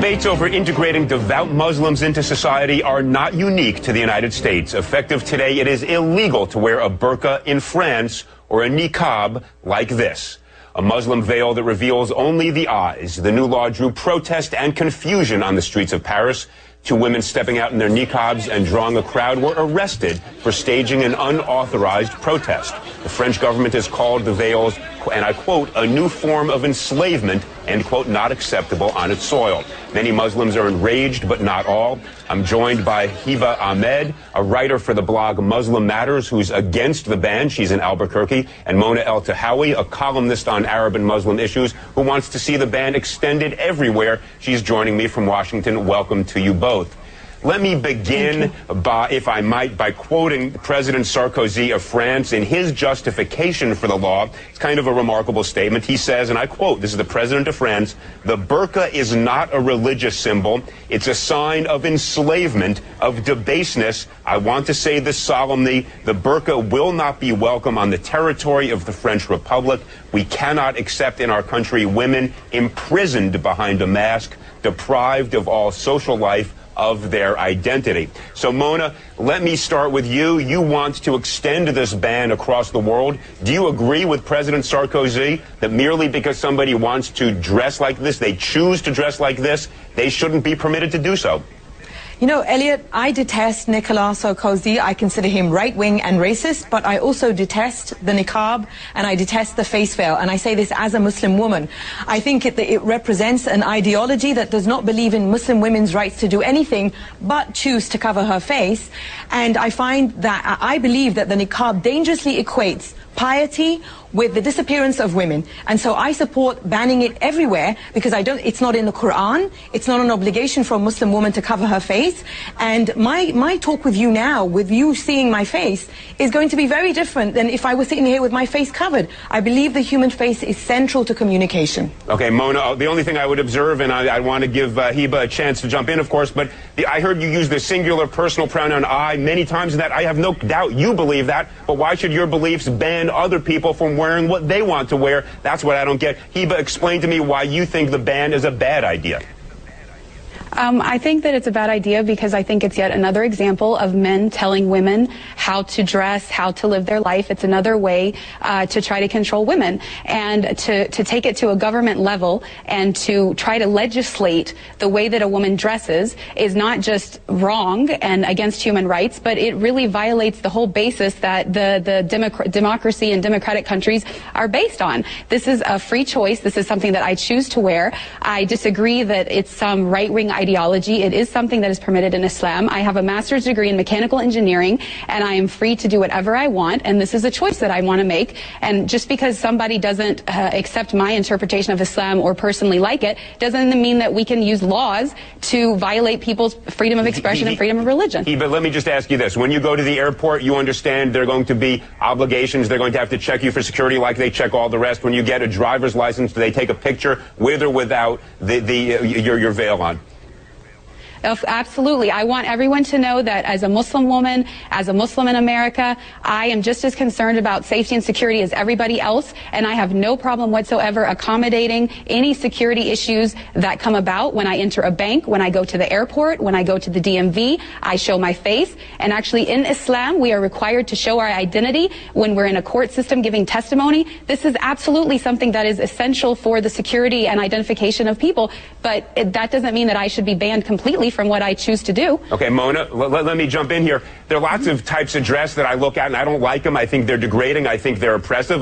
Debates over integrating devout Muslims into society are not unique to the United States. Effective today, it is illegal to wear a burqa in France or a niqab like this, a Muslim veil that reveals only the eyes. The new law drew protest and confusion on the streets of Paris. Two women stepping out in their niqabs and drawing a crowd were arrested for staging an unauthorized protest. The French government has called the veils, and I quote, a new form of enslavement, end quote, not acceptable on its soil. Many Muslims are enraged, but not all. I'm joined by Hiba Ahmed, a writer for the blog Muslim Matters, who's against the ban. She's in Albuquerque. And Mona El-Tahawi, a columnist on Arab and Muslim issues, who wants to see the ban extended everywhere. She's joining me from Washington. Welcome to you both. Let me begin, if I might, by quoting President Sarkozy of France in his justification for the law. It's kind of a remarkable statement. He says, and I quote, this is the President of France, "The burqa is not a religious symbol. It's a sign of enslavement, of debaseness. I want to say this solemnly. The burqa will not be welcome on the territory of the French Republic. We cannot accept in our country women imprisoned behind a mask, deprived of all social life, of their identity." So, Mona, let me start with you. You want to extend this ban across the world. Do you agree with President Sarkozy that merely because somebody wants to dress like this, they choose to dress like this, they shouldn't be permitted to do so? You know, Elliot, I detest Nicolas Sarkozy. I consider him right-wing and racist, but I also detest the niqab and I detest the face veil. And I say this as a Muslim woman. I think it represents an ideology that does not believe in Muslim women's rights to do anything but choose to cover her face. And I find that I believe that the niqab dangerously equates piety with the disappearance of women. And so I support banning it everywhere because it's not in the Quran. It's not an obligation for a Muslim woman to cover her face. And my talk with you now, with you seeing my face, is going to be very different than if I was sitting here with my face covered. I believe the human face is central to communication. Okay, Mona, the only thing I would observe, and I want to give Hiba a chance to jump in, of course, but I heard you use the singular personal pronoun I many times, and that I have no doubt you believe that, but why should your beliefs ban other people from wearing what they want to wear? That's what I don't get. Hiba, explain to me why you think the ban is a bad idea. I think that it's a bad idea because I think it's yet another example of men telling women how to dress, how to live their life. It's another way to try to control women, and to take it to a government level and to try to legislate the way that a woman dresses is not just wrong and against human rights, but it really violates the whole basis that the democracy and democratic countries are based on. This is a free choice. This is something that I choose to wear. I disagree that it's some right-wing ideology. It is something that is permitted in Islam. I have a master's degree in mechanical engineering, and I am free to do whatever I want, and this is a choice that I want to make. And just because somebody doesn't accept my interpretation of Islam or personally like it, doesn't mean that we can use laws to violate people's freedom of expression and freedom of religion. But let me just ask you this. When you go to the airport, you understand there are going to be obligations. They're going to have to check you for security like they check all the rest. When you get a driver's license, do they take a picture with or without your veil on? Absolutely. I want everyone to know that as a Muslim woman, as a Muslim in America, I am just as concerned about safety and security as everybody else, and I have no problem whatsoever accommodating any security issues that come about when I enter a bank, when I go to the airport, when I go to the DMV. I show my face, and actually in Islam, we are required to show our identity when we're in a court system giving testimony. This is absolutely something that is essential for the security and identification of people, but that doesn't mean that I should be banned completely from what I choose to do. Okay, Mona, let me jump in here. There are lots of types of dress that I look at and I don't like them. I think they're degrading. I think they're oppressive.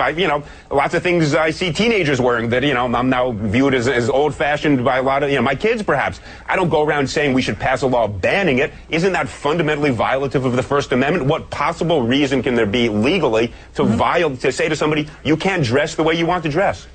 Lots of things I see teenagers wearing that, I'm now viewed as old-fashioned by a lot of, my kids perhaps. I don't go around saying we should pass a law banning it. Isn't that fundamentally violative of the First Amendment? What possible reason can there be legally to say to somebody, you can't dress the way you want to dress?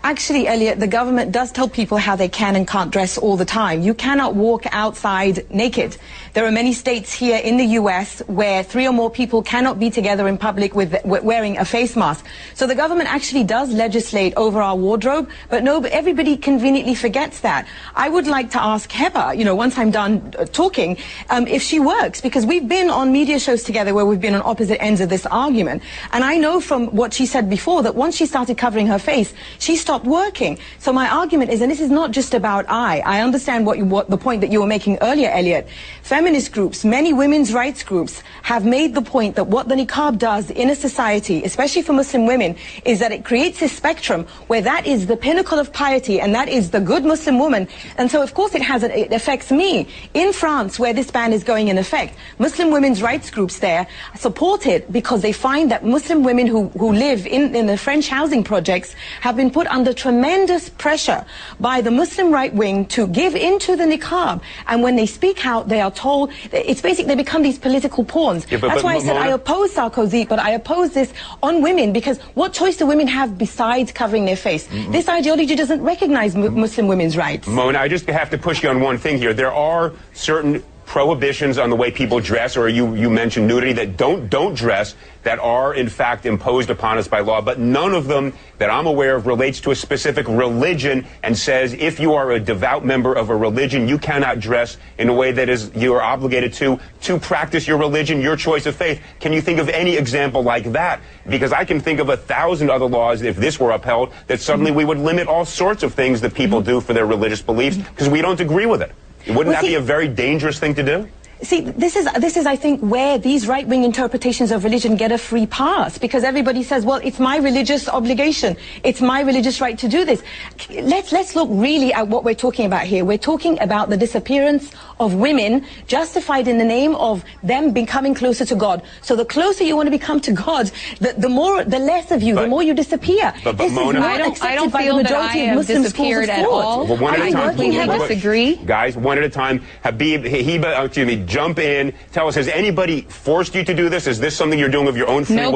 Actually, Elliot, the government does tell people how they can and can't dress all the time. You cannot walk outside naked. There are many states here in the U.S. where 3 or more people cannot be together in public with wearing a face mask. So the government actually does legislate over our wardrobe, but everybody conveniently forgets that. I would like to ask Hiba, once I'm done talking, if she works, because we've been on media shows together where we've been on opposite ends of this argument. And I know from what she said before that once she started covering her face, she started stopped working. So my argument is, and this is not just about I understand what the point that you were making earlier, Elliot. Feminist groups, many women's rights groups have made the point that what the niqab does in a society, especially for Muslim women, is that it creates a spectrum where that is the pinnacle of piety and that is the good Muslim woman. And so of course it affects me. In France, where this ban is going in effect, Muslim women's rights groups there support it because they find that Muslim women who live in the French housing projects have been put under tremendous pressure by the Muslim right wing to give into the niqab. And when they speak out, they are told, it's basically they become these political pawns. Yeah, that's why I said I oppose Sarkozy, but I oppose this on women, because what choice do women have besides covering their face? This ideology doesn't recognize Muslim women's rights. Mona, I just have to push you on one thing here. There are certain prohibitions on the way people dress, or you mentioned nudity, that don't dress, that are in fact imposed upon us by law, but none of them that I'm aware of relates to a specific religion and says if you are a devout member of a religion, you cannot dress in a way that is you are obligated to practice your religion, your choice of faith. Can you think of any example like that? Because I can think of 1,000 other laws, if this were upheld, that suddenly we would limit all sorts of things that people do for their religious beliefs because we don't agree with it. Wouldn't that be a very dangerous thing to do? See, this is, I think, where these right-wing interpretations of religion get a free pass, because everybody says, well, it's my religious obligation. It's my religious right to do this. Let's look really at what we're talking about here. We're talking about the disappearance of women justified in the name of them becoming closer to God. So the closer you want to become to God, the less of you, the more you disappear. But Mona, I don't feel that I have disappeared at all. Well, one at a time. I disagree. Guys, one at a time. Habib, Hiba, excuse me, jump in. Tell us, has anybody forced you to do this? Is this something you're doing of your own free will?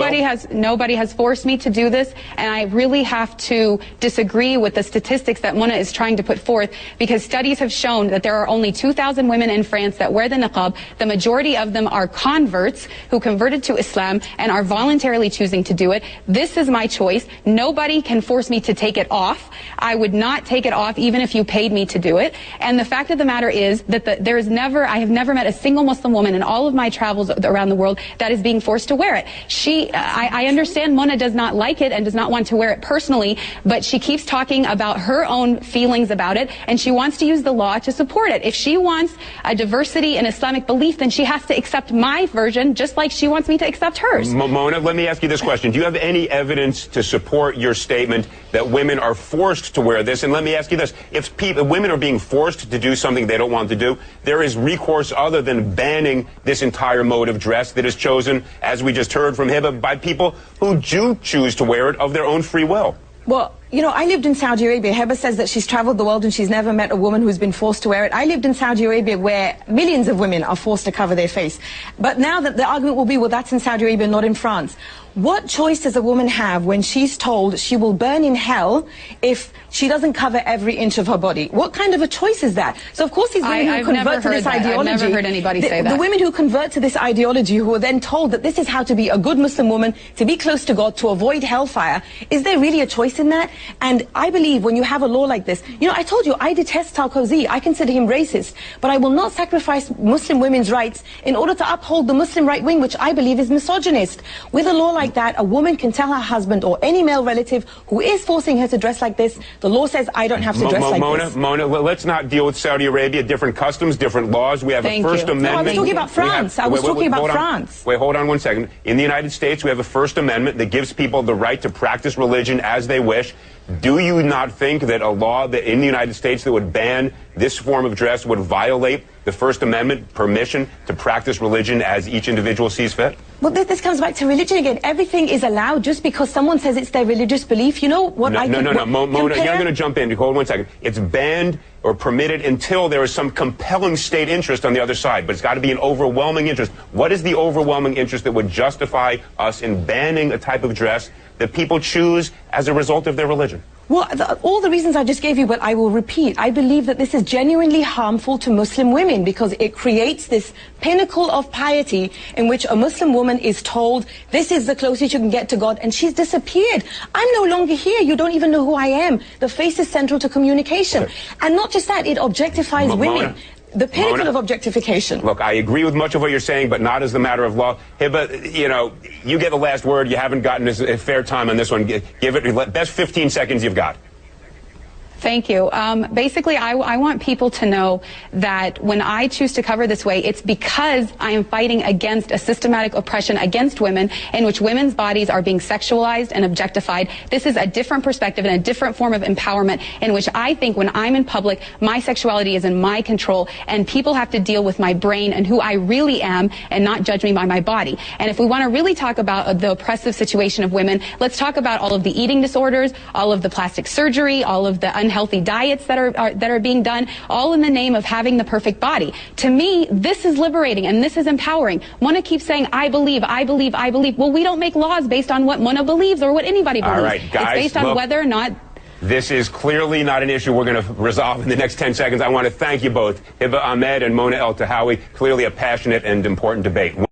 Nobody has forced me to do this, and I really have to disagree with the statistics that Mona is trying to put forth, because studies have shown that there are only 2,000 women in France that wear the niqab. The majority of them are converts who converted to Islam and are voluntarily choosing to do it. This is my choice. Nobody can force me to take it off. I would not take it off even if you paid me to do it. And the fact of the matter is that I have never met a single Muslim woman in all of my travels around the world that is being forced to wear it. I understand Mona does not like it and does not want to wear it personally, but she keeps talking about her own feelings about it, and she wants to use the law to support it. If she wants a diversity in Islamic belief, then she has to accept my version just like she wants me to accept hers. Mona, let me ask you this question. Do you have any evidence to support your statement that women are forced to wear this? And let me ask you this. If women are being forced to do something they don't want to do, there is recourse other than banning this entire mode of dress that is chosen, as we just heard from Hiba, by people who do choose to wear it of their own free will. Well, you know, I lived in Saudi Arabia. Heba says that she's traveled the world and she's never met a woman who's been forced to wear it. I lived in Saudi Arabia where millions of women are forced to cover their face. But now that the argument will be, well, that's in Saudi Arabia, not in France. What choice does a woman have when she's told she will burn in hell if she doesn't cover every inch of her body? What kind of a choice is that? So of course these women who convert to this ideology, I've never heard anybody say that. The women who convert to this ideology, who are then told that this is how to be a good Muslim woman, to be close to God, to avoid hellfire, is there really a choice in that? And I believe when you have a law like this, you know, I told you, I detest Sarkozy. I consider him racist. But I will not sacrifice Muslim women's rights in order to uphold the Muslim right wing, which I believe is misogynist. With a law like that, a woman can tell her husband or any male relative who is forcing her to dress like this, the law says I don't have to dress like this. Mona, let's not deal with Saudi Arabia. Different customs, different laws. We have a First Amendment. No, I was talking about France. I was talking about France. Wait, hold on one second. In the United States, we have a First Amendment that gives people the right to practice religion as they wish. Do you not think that a law that in the United States that would ban this form of dress would violate the First Amendment permission to practice religion as each individual sees fit? Well, this comes back to religion again. Everything is allowed just because someone says it's their religious belief. You know what I think? No, Mona, you're going to jump in. Hold 1 second. It's banned or permitted until there is some compelling state interest on the other side. But it's got to be an overwhelming interest. What is the overwhelming interest that would justify us in banning a type of dress that people choose as a result of their religion? Well, all the reasons I just gave you, but I will repeat. I believe that this is genuinely harmful to Muslim women because it creates this pinnacle of piety in which a Muslim woman is told, this is the closest you can get to God, and she's disappeared. I'm no longer here. You don't even know who I am. The face is central to communication. And not just that, it objectifies women. The pinnacle of objectification. Look, I agree with much of what you're saying, but not as a matter of law. Hiba, you know, you get the last word. You haven't gotten a fair time on this one. Give it best 15 seconds you've got. Thank you. Basically, I want people to know that when I choose to cover this way, it's because I am fighting against a systematic oppression against women in which women's bodies are being sexualized and objectified. This is a different perspective and a different form of empowerment in which I think when I'm in public, my sexuality is in my control and people have to deal with my brain and who I really am and not judge me by my body. And if we want to really talk about the oppressive situation of women, let's talk about all of the eating disorders, all of the plastic surgery, all of the unhealthy diets that are being done, all in the name of having the perfect body. To me, this is liberating and this is empowering. Mona keeps saying, I believe, I believe, I believe. Well, we don't make laws based on what Mona believes or what anybody believes. All right, guys, it's based on whether or not. This is clearly not an issue we're going to resolve in the next 10 seconds. I want to thank you both, Hiba Ahmed and Mona Eltahawy. Clearly a passionate and important debate.